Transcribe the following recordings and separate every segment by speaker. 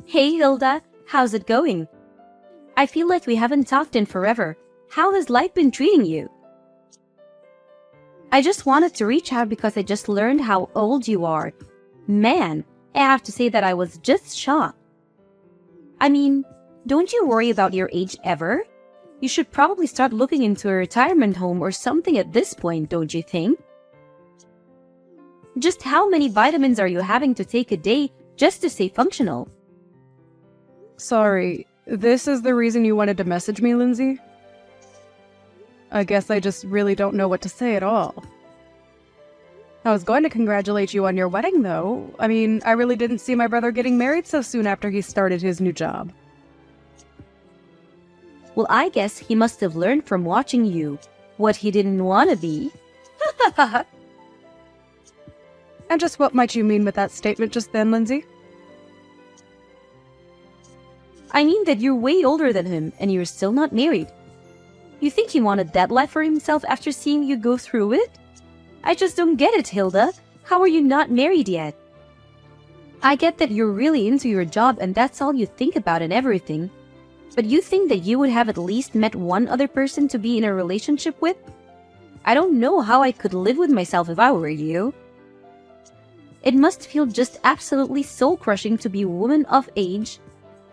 Speaker 1: Hey Hilda, how's it going? I feel like we haven't talked in forever. How has life been treating you? I just wanted to reach out because I just learned how old you are. Man, I have to say that I was just shocked. I mean, don't you worry about your age ever? You should probably start looking into a retirement home or something at this point, don't you think? Just how many vitamins are you having to take a day just to stay functional?
Speaker 2: Sorry, this is the reason you wanted to message me, Lindsay? I guess I just really don't know what to say at all. I was going to congratulate you on your wedding, though. I mean, I really didn't see my brother getting married so soon after he started his new job.
Speaker 1: Well, I guess he must have learned from watching you what he didn't want to be.
Speaker 2: And just what might you mean with that statement just then, Lindsay?
Speaker 1: I mean that you're way older than him and you're still not married. You think he wanted that life for himself after seeing you go through it? I just don't get it, Hilda. How are you not married yet? I get that you're really into your job and that's all you think about and everything. But you think that you would have at least met one other person to be in a relationship with? I don't know how I could live with myself if I were you. It must feel just absolutely soul-crushing to be a woman of age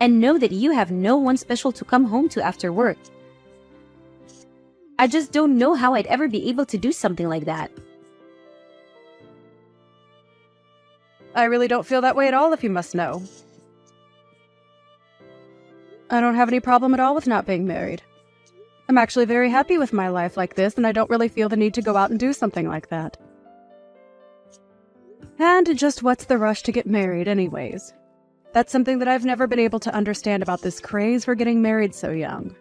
Speaker 1: and know that you have no one special to come home to after work. I just don't know how I'd ever be able to do something like that.
Speaker 2: I really don't feel that way at all, if you must know. I don't have any problem at all with not being married. I'm actually very happy with my life like this, and I don't really feel the need to go out and do something like that. And just what's the rush to get married anyways? That's something that I've never been able to understand about this craze for getting married so young.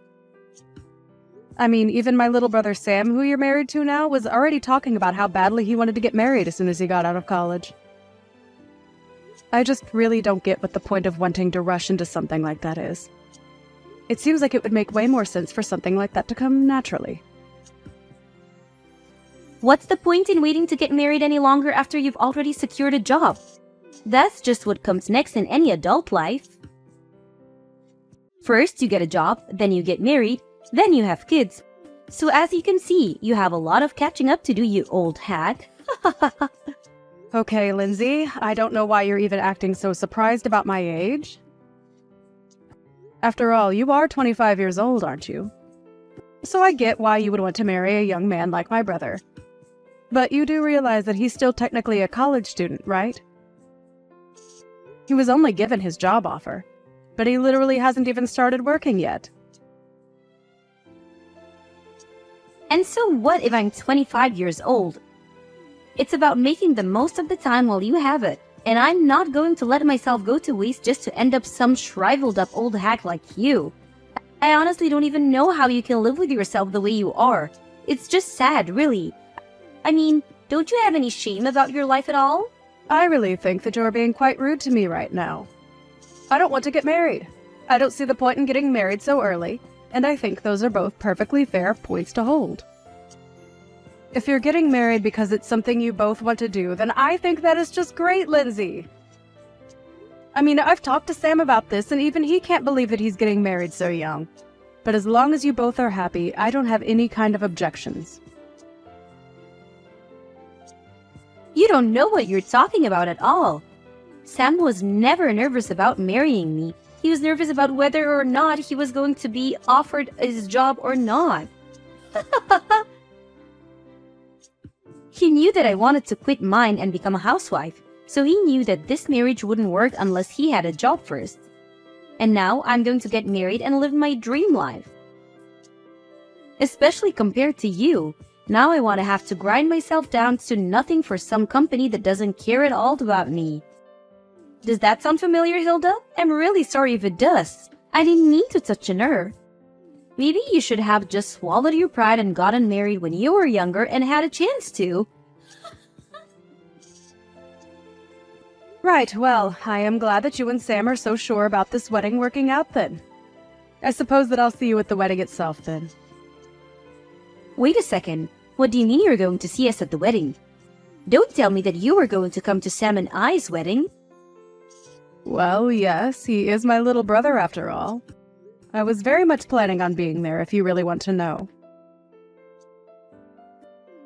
Speaker 2: I mean, even my little brother Sam, who you're married to now, was already talking about how badly he wanted to get married as soon as he got out of college. I just really don't get what the point of wanting to rush into something like that is. It seems like it would make way more sense for something like that to come naturally.
Speaker 1: What's the point in waiting to get married any longer after you've already secured a job? That's just what comes next in any adult life. First, you get a job, then you get married, then you have kids. So as you can see, you have a lot of catching up to do, you old hag.
Speaker 2: Okay, Lindsay, I don't know why you're even acting so surprised about my age. After all, you are 25 years old, aren't you? So I get why you would want to marry a young man like my brother. But you do realize that he's still technically a college student, right? He was only given his job offer, but he literally hasn't even started working yet.
Speaker 1: And so what if I'm 25 years old? It's about making the most of the time while you have it. And I'm not going to let myself go to waste just to end up some shriveled up old hack like you. I honestly don't even know how you can live with yourself the way you are. It's just sad, really. I mean, don't you have any shame about your life at all?
Speaker 2: I really think that you're being quite rude to me right now. I don't want to get married. I don't see the point in getting married so early, and I think those are both perfectly fair points to hold. If you're getting married because it's something you both want to do, then I think that is just great, Lindsay. I mean, I've talked to Sam about this, and even he can't believe that he's getting married so young. But as long as you both are happy, I don't have any kind of objections.
Speaker 1: You don't know what you're talking about at all. Sam was never nervous about marrying me. He was nervous about whether or not he was going to be offered his job or not. He knew that I wanted to quit mine and become a housewife, so he knew that this marriage wouldn't work unless he had a job first. And now I'm going to get married and live my dream life. Especially compared to you. Now I want to have to grind myself down to nothing for some company that doesn't care at all about me. Does that sound familiar, Hilda? I'm really sorry if it does. I didn't mean to touch a nerve. Maybe you should have just swallowed your pride and gotten married when you were younger and had a chance to.
Speaker 2: Right, well, I am glad that you and Sam are so sure about this wedding working out then. I suppose that I'll see you at the wedding itself then.
Speaker 1: Wait a second. What do you mean you're going to see us at the wedding? Don't tell me that you were going to come to Sam and I's wedding.
Speaker 2: Well, yes, he is my little brother after all. I was very much planning on being there if you really want to know.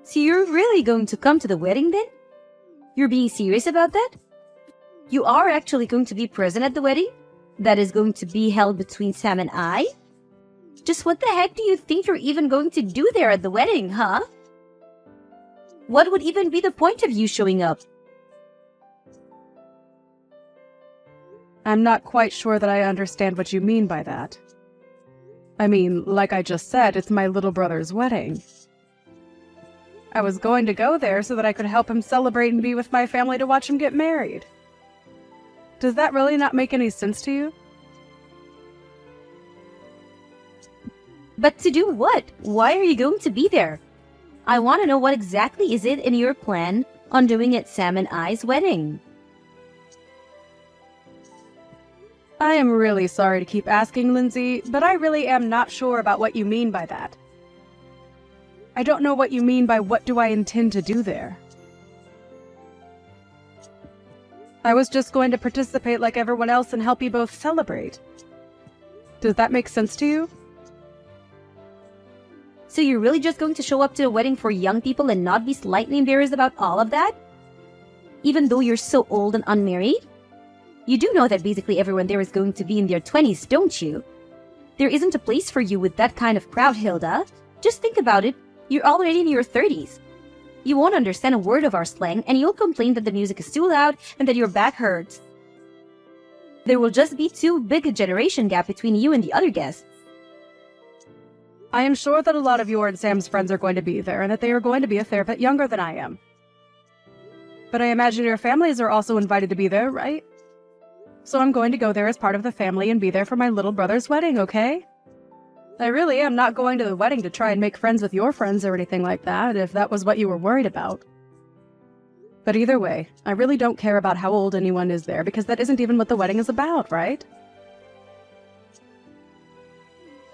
Speaker 1: So you're really going to come to the wedding then? You're being serious about that? You are actually going to be present at the wedding? That is going to be held between Sam and I? Just what the heck do you think you're even going to do there at the wedding, huh? What would even be the point of you showing up?
Speaker 2: I'm not quite sure that I understand what you mean by that. I mean, like I just said, it's my little brother's wedding. I was going to go there so that I could help him celebrate and be with my family to watch him get married. Does that really not make any sense to you?
Speaker 1: But to do what? Why are you going to be there? I want to know what exactly is it in your plan on doing at Sam and I's wedding.
Speaker 2: I am really sorry to keep asking, Lindsay, but I really am not sure about what you mean by that. I don't know what you mean by what do I intend to do there. I was just going to participate like everyone else and help you both celebrate. Does that make sense to you?
Speaker 1: So you're really just going to show up to a wedding for young people and not be slightly embarrassed about all of that? Even though you're so old and unmarried? You do know that basically everyone there is going to be in their 20s, don't you? There isn't a place for you with that kind of crowd, Hilda. Just think about it. You're already in your 30s. You won't understand a word of our slang, and you'll complain that the music is too loud and that your back hurts. There will just be too big a generation gap between you and the other guests.
Speaker 2: I am sure that a lot of your and Sam's friends are going to be there and that they are going to be a fair bit younger than I am. But I imagine your families are also invited to be there, right? So I'm going to go there as part of the family and be there for my little brother's wedding, okay? I really am not going to the wedding to try and make friends with your friends or anything like that, if that was what you were worried about. But either way, I really don't care about how old anyone is there because that isn't even what the wedding is about, right?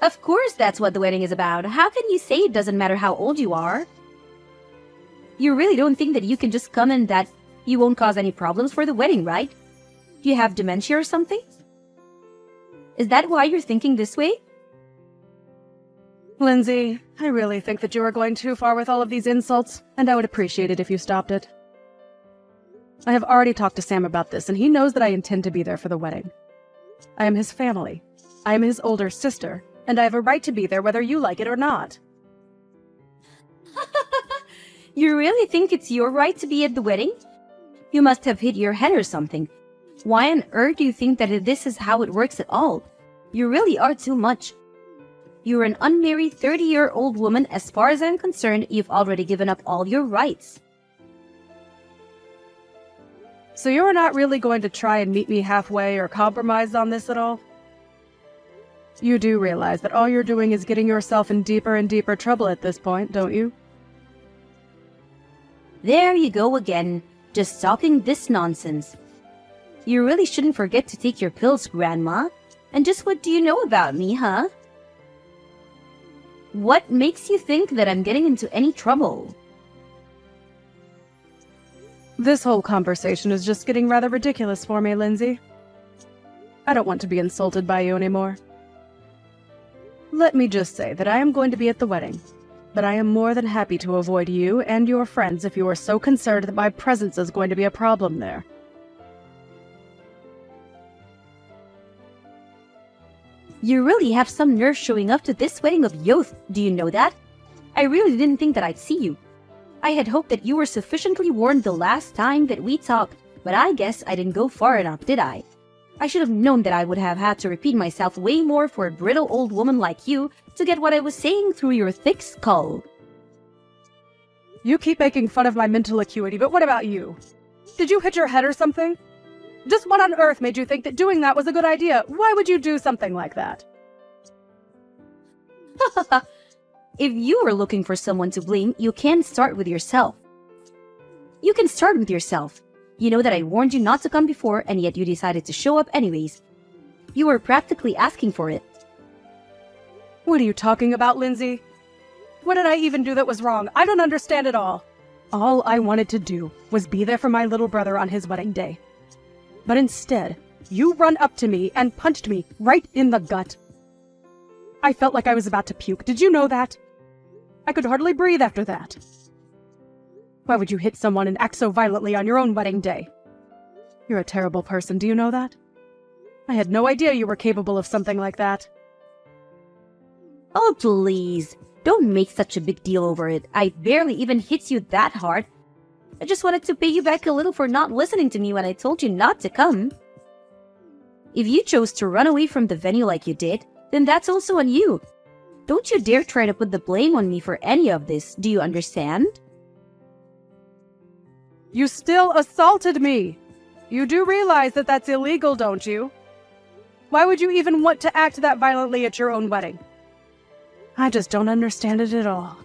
Speaker 1: Of course that's what the wedding is about. How can you say it doesn't matter how old you are? You really don't think that you can just come and that you won't cause any problems for the wedding, right? Do you have dementia or something? Is that why you're thinking this way?
Speaker 2: Lindsay, I really think that you are going too far with all of these insults, and I would appreciate it if you stopped it. I have already talked to Sam about this, and he knows that I intend to be there for the wedding. I am his family. I am his older sister, and I have a right to be there whether you like it or not.
Speaker 1: You really think it's your right to be at the wedding? You must have hit your head or something. Why on earth do you think that this is how it works at all? You really are too much. You're an unmarried 30-year-old woman. As far as I'm concerned, you've already given up all your rights.
Speaker 2: So you're not really going to try and meet me halfway or compromise on this at all? You do realize that all you're doing is getting yourself in deeper and deeper trouble at this point, don't you?
Speaker 1: There you go again, just talking this nonsense. You really shouldn't forget to take your pills, Grandma. And just what do you know about me, huh? What makes you think that I'm getting into any trouble?
Speaker 2: This whole conversation is just getting rather ridiculous for me, Lindsay. I don't want to be insulted by you anymore. Let me just say that I am going to be at the wedding, but I am more than happy to avoid you and your friends if you are so concerned that my presence is going to be a problem there.
Speaker 1: You really have some nerve showing up to this wedding of Yoth, do you know that? I really didn't think that I'd see you. I had hoped that you were sufficiently warned the last time that we talked, but I guess I didn't go far enough, did I? I should have known that I would have had to repeat myself way more for a brittle old woman like you to get what I was saying through your thick skull.
Speaker 2: You keep making fun of my mental acuity, but what about you? Did you hit your head or something? Just what on earth made you think that doing that was a good idea? Why would you do something like that?
Speaker 1: If you were looking for someone to blame, you can start with yourself. You can start with yourself. You know that I warned you not to come before, and yet you decided to show up anyways. You were practically asking for it.
Speaker 2: What are you talking about, Lindsay? What did I even do that was wrong? I don't understand at all. All I wanted to do was be there for my little brother on his wedding day. But instead, You run up to me and punched me right in the gut. I felt like I was about to puke. Did you know that? I could hardly breathe after that. Why would you hit someone and act so violently on your own wedding day? You're a terrible person, do you know that? I had no idea you were capable of something like that.
Speaker 1: Oh, please. Don't make such a big deal over it. I barely even hit you that hard. I just wanted to pay you back a little for not listening to me when I told you not to come. If you chose to run away from the venue like you did, then that's also on you. Don't you dare try to put the blame on me for any of this, do you understand?
Speaker 2: You still assaulted me! You do realize that that's illegal, don't you? Why would you even want to act that violently at your own wedding? I just don't understand it at all.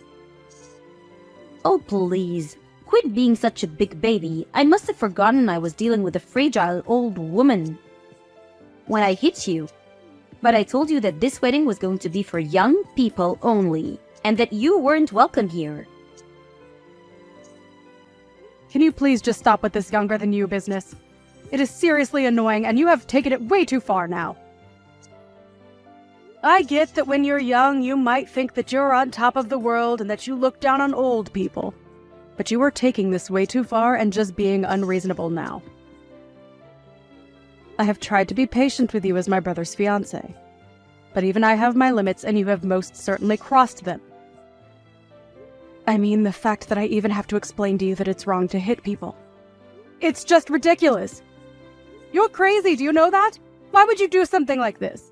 Speaker 1: Oh, please. Quit being such a big baby. I must have forgotten I was dealing with a fragile old woman when I hit you. But I told you that this wedding was going to be for young people only, and that you weren't welcome here.
Speaker 2: Can you please just stop with this younger than you business? It is seriously annoying, and you have taken it way too far now. I get that when you're young, you might think that you're on top of the world and that you look down on old people. But you are taking this way too far and just being unreasonable now. I have tried to be patient with you as my brother's fiancé. But even I have my limits, and you have most certainly crossed them. I mean, the fact that I even have to explain to you that it's wrong to hit people. It's just ridiculous. You're crazy, do you know that? Why would you do something like this?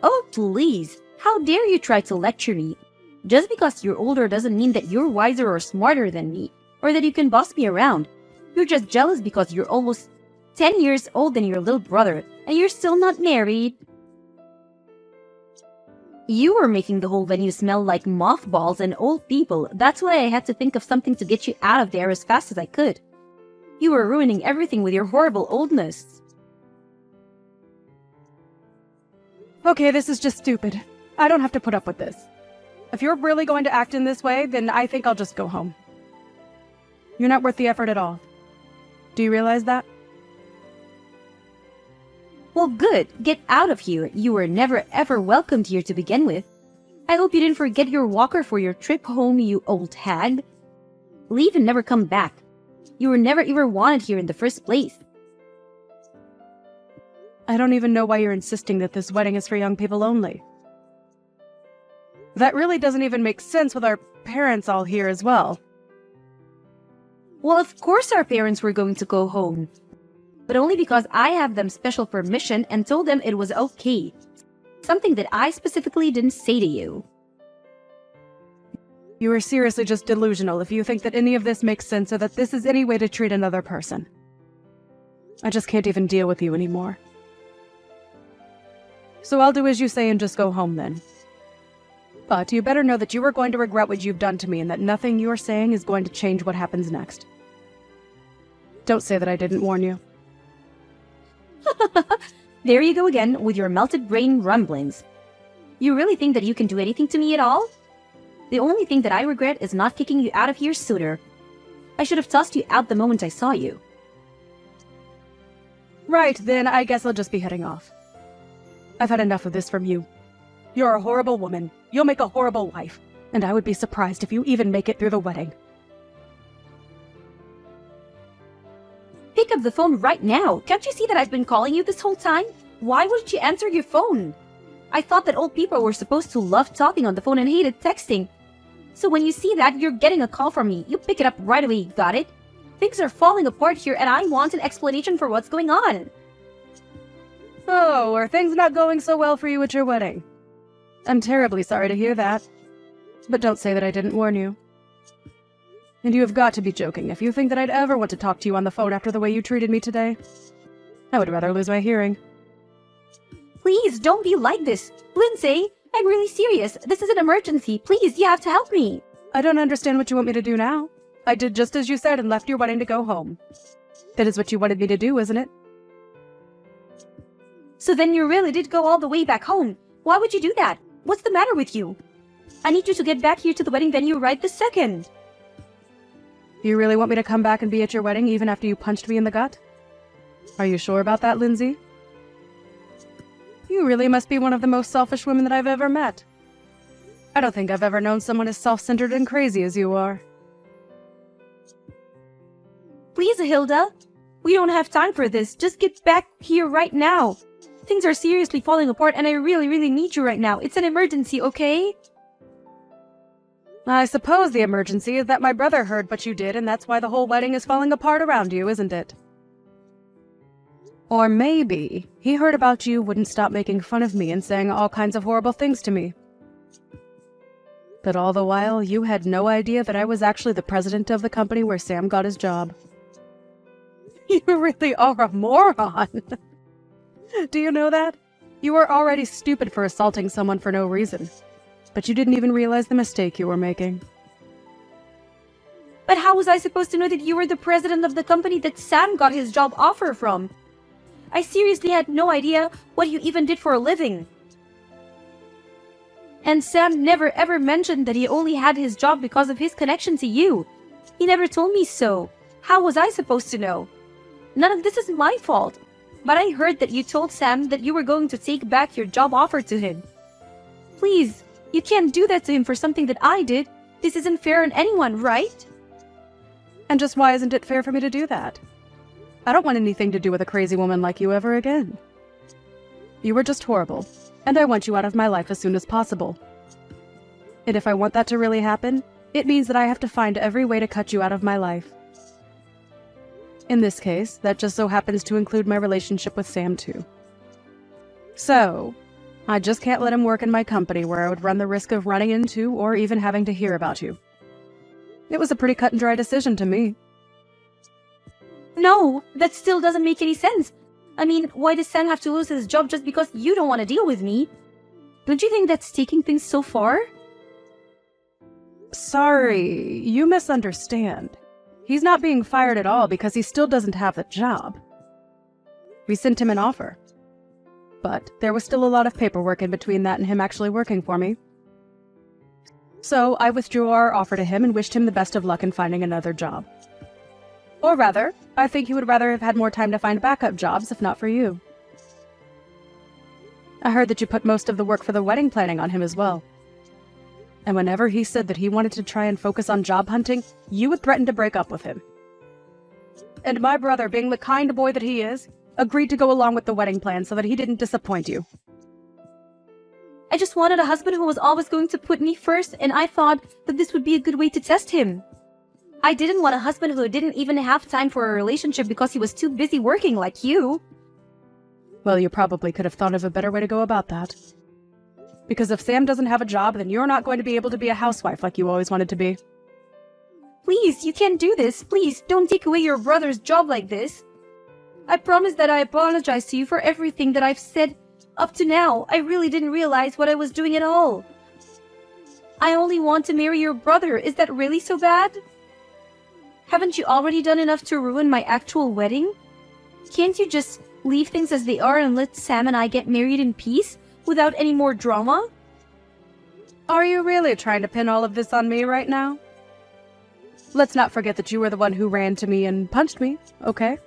Speaker 1: Oh, please. How dare you try to lecture me? Just because you're older doesn't mean that you're wiser or smarter than me, or that you can boss me around. You're just jealous because you're almost 10 years older than your little brother, and you're still not married. You were making the whole venue smell like mothballs and old people. That's why I had to think of something to get you out of there as fast as I could. You were ruining everything with your horrible oldness.
Speaker 2: Okay, this is just stupid. I don't have to put up with this. If you're really going to act in this way, then I think I'll just go home. You're not worth the effort at all. Do you realize that?
Speaker 1: Well, good. Get out of here. You were never ever welcomed here to begin with. I hope you didn't forget your walker for your trip home, you old hag. Leave and never come back. You were never even wanted here in the first place.
Speaker 2: I don't even know why you're insisting that this wedding is for young people only. That really doesn't even make sense with our parents all here as well.
Speaker 1: Well, of course our parents were going to go home. But only because I have them special permission and told them it was okay. Something that I specifically didn't say to you.
Speaker 2: You are seriously just delusional if you think that any of this makes sense or that this is any way to treat another person. I just can't even deal with you anymore. So I'll do as you say and just go home then. But you better know that you are going to regret what you've done to me and that nothing you're saying is going to change what happens next. Don't say that I didn't warn you.
Speaker 1: There you go again with your melted brain rumblings. You really think that you can do anything to me at all? The only thing that I regret is not kicking you out of here sooner. I should have tossed you out the moment I saw you.
Speaker 2: Right, then I guess I'll just be heading off. I've had enough of this from you. You're a horrible woman. You'll make a horrible wife. And I would be surprised if you even make it through the wedding.
Speaker 1: Pick up the phone right now. Can't you see that I've been calling you this whole time? Why wouldn't you answer your phone? I thought that old people were supposed to love talking on the phone and hated texting. So when you see that you're getting a call from me, you pick it up right away, got it? Things are falling apart here and I want an explanation for what's going on.
Speaker 2: Oh, are things not going so well for you at your wedding? I'm terribly sorry to hear that. But don't say that I didn't warn you. And you have got to be joking if you think that I'd ever want to talk to you on the phone after the way you treated me today. I would rather lose my hearing.
Speaker 1: Please, don't be like this. Lindsay, I'm really serious. This is an emergency. Please, you have to help me.
Speaker 2: I don't understand what you want me to do now. I did just as you said and left your wedding to go home. That is what you wanted me to do, isn't it?
Speaker 1: So then you really did go all the way back home. Why would you do that? What's the matter with you? I need you to get back here to the wedding venue right this second.
Speaker 2: You really want me to come back and be at your wedding even after you punched me in the gut? Are you sure about that, Lindsay? You really must be one of the most selfish women that I've ever met. I don't think I've ever known someone as self-centered and crazy as you are.
Speaker 1: Please, Hilda. We don't have time for this. Just get back here right now. Things are seriously falling apart and I really, really need you right now. It's an emergency, okay?
Speaker 2: I suppose the emergency is that my brother heard what you did and that's why the whole wedding is falling apart around you, isn't it? Or maybe he heard about you, wouldn't stop making fun of me and saying all kinds of horrible things to me. But all the while, you had no idea that I was actually the president of the company where Sam got his job. You really are a moron. Do you know that? You were already stupid for assaulting someone for no reason. But you didn't even realize the mistake you were making.
Speaker 1: But how was I supposed to know that you were the president of the company that Sam got his job offer from? I seriously had no idea what you even did for a living. And Sam never ever mentioned that he only had his job because of his connection to you. He never told me so. How was I supposed to know? None of this is my fault. But I heard that you told Sam that you were going to take back your job offer to him. Please, you can't do that to him for something that I did. This isn't fair on anyone, right?
Speaker 2: And just why isn't it fair for me to do that? I don't want anything to do with a crazy woman like you ever again. You were just horrible, and I want you out of my life as soon as possible. And if I want that to really happen, it means that I have to find every way to cut you out of my life. In this case, that just so happens to include my relationship with Sam too. So, I just can't let him work in my company where I would run the risk of running into or even having to hear about you. It was a pretty cut and dry decision to me.
Speaker 1: No, that still doesn't make any sense. I mean, why does Sam have to lose his job just because you don't want to deal with me? Don't you think that's taking things so far?
Speaker 2: Sorry, you misunderstand. He's not being fired at all because he still doesn't have the job. We sent him an offer. But there was still a lot of paperwork in between that and him actually working for me. So I withdrew our offer to him and wished him the best of luck in finding another job. Or rather, I think he would rather have had more time to find backup jobs if not for you. I heard that you put most of the work for the wedding planning on him as well. And whenever he said that he wanted to try and focus on job hunting, you would threaten to break up with him. And my brother, being the kind boy that he is, agreed to go along with the wedding plan so that he didn't disappoint you.
Speaker 1: I just wanted a husband who was always going to put me first, and I thought that this would be a good way to test him. I didn't want a husband who didn't even have time for a relationship because he was too busy working like you.
Speaker 2: Well, you probably could have thought of a better way to go about that. Because if Sam doesn't have a job, then you're not going to be able to be a housewife like you always wanted to be.
Speaker 1: Please, you can't do this. Please, don't take away your brother's job like this. I promise that I apologize to you for everything that I've said up to now. I really didn't realize what I was doing at all. I only want to marry your brother. Is that really so bad? Haven't you already done enough to ruin my actual wedding? Can't you just leave things as they are and let Sam and I get married in peace without any more drama?
Speaker 2: Are you really trying to pin all of this on me right now? Let's not forget that you were the one who ran to me and punched me, okay?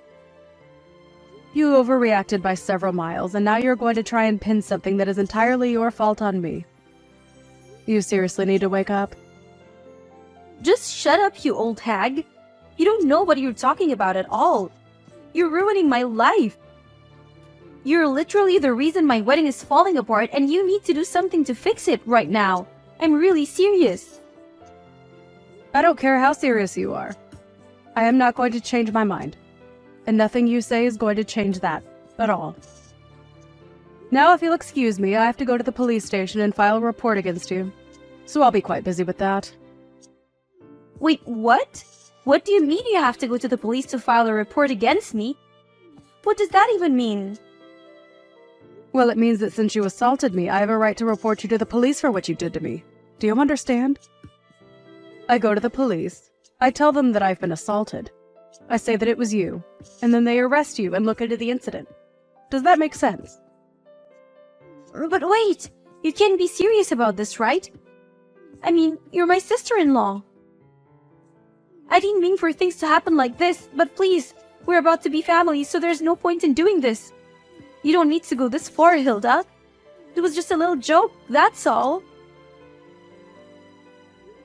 Speaker 2: You overreacted by several miles, and now you're going to try and pin something that is entirely your fault on me. You seriously need to wake up.
Speaker 1: Just shut up, you old hag. You don't know what you're talking about at all. You're ruining my life. You're literally the reason my wedding is falling apart, and you need to do something to fix it right now. I'm really serious.
Speaker 2: I don't care how serious you are. I am not going to change my mind. And nothing you say is going to change that at all. Now, if you'll excuse me, I have to go to the police station and file a report against you. So I'll be quite busy with that.
Speaker 1: Wait, what? What do you mean you have to go to the police to file a report against me? What does that even mean?
Speaker 2: Well, it means that since you assaulted me, I have a right to report you to the police for what you did to me. Do you understand? I go to the police. I tell them that I've been assaulted. I say that it was you, and then they arrest you and look into the incident. Does that make sense?
Speaker 1: But wait, you can't be serious about this, right? I mean, you're my sister-in-law. I didn't mean for things to happen like this, but please, We're about to be family, so there's no point in doing this. You don't need to go this far, Hilda. It was just a little joke, that's all.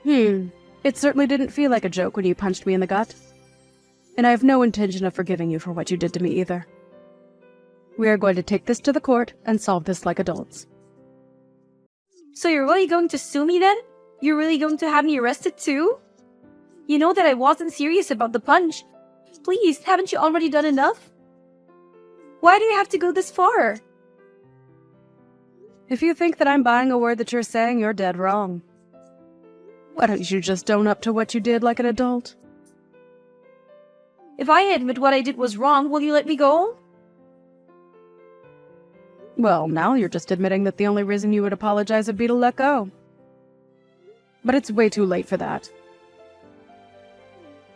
Speaker 2: It certainly didn't feel like a joke when you punched me in the gut. And I have no intention of forgiving you for what you did to me either. We are going to take this to the court and solve this like adults.
Speaker 1: So you're really going to sue me then? You're really going to have me arrested too? You know that I wasn't serious about the punch. Please, haven't you already done enough? Why do you have to go this far?
Speaker 2: If you think that I'm buying a word that you're saying, you're dead wrong. Why don't you just own up to what you did like an adult?
Speaker 1: If I admit what I did was wrong, will you let me go?
Speaker 2: Well, now you're just admitting that the only reason you would apologize would be to let go. But it's way too late for that.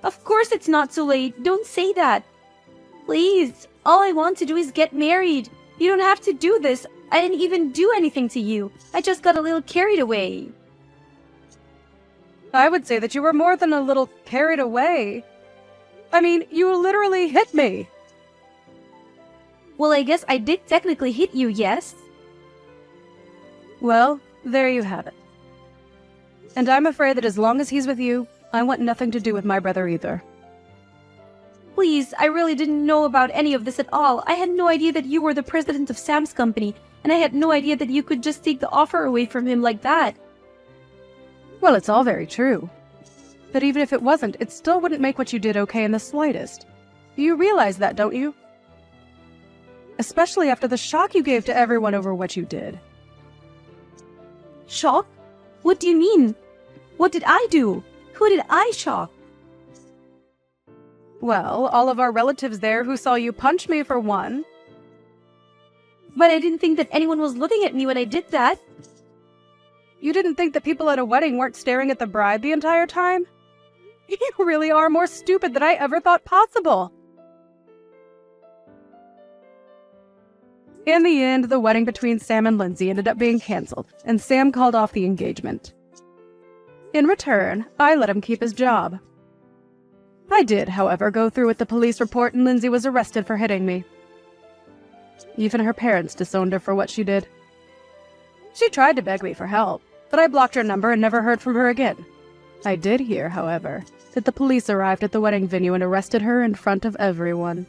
Speaker 1: Of course it's not too late. Don't say that. Please, all I want to do is get married. You don't have to do this. I didn't even do anything to you. I just got a little carried away.
Speaker 2: I would say that you were more than a little carried away. I mean, you literally hit me.
Speaker 1: Well, I guess I did technically hit you, yes?
Speaker 2: Well, there you have it. And I'm afraid that as long as he's with you, I want nothing to do with my brother either.
Speaker 1: Please, I really didn't know about any of this at all. I had no idea that you were the president of Sam's company, and I had no idea that you could just take the offer away from him like that.
Speaker 2: Well, it's all very true. But even if it wasn't, it still wouldn't make what you did okay in the slightest. You realize that, don't you? Especially after the shock you gave to everyone over what you did.
Speaker 1: Shock? What do you mean? What did I do? Who did I shock?
Speaker 2: Well, all of our relatives there who saw you punch me for one.
Speaker 1: But I didn't think that anyone was looking at me when I did that.
Speaker 2: You didn't think that people at a wedding weren't staring at the bride the entire time? You really are more stupid than I ever thought possible. In the end, the wedding between Sam and Lindsay ended up being canceled, and Sam called off the engagement. In return, I let him keep his job. I did, however, go through with the police report, and Lindsay was arrested for hitting me. Even her parents disowned her for what she did. She tried to beg me for help, but I blocked her number and never heard from her again. I did hear, however, that the police arrived at the wedding venue and arrested her in front of everyone.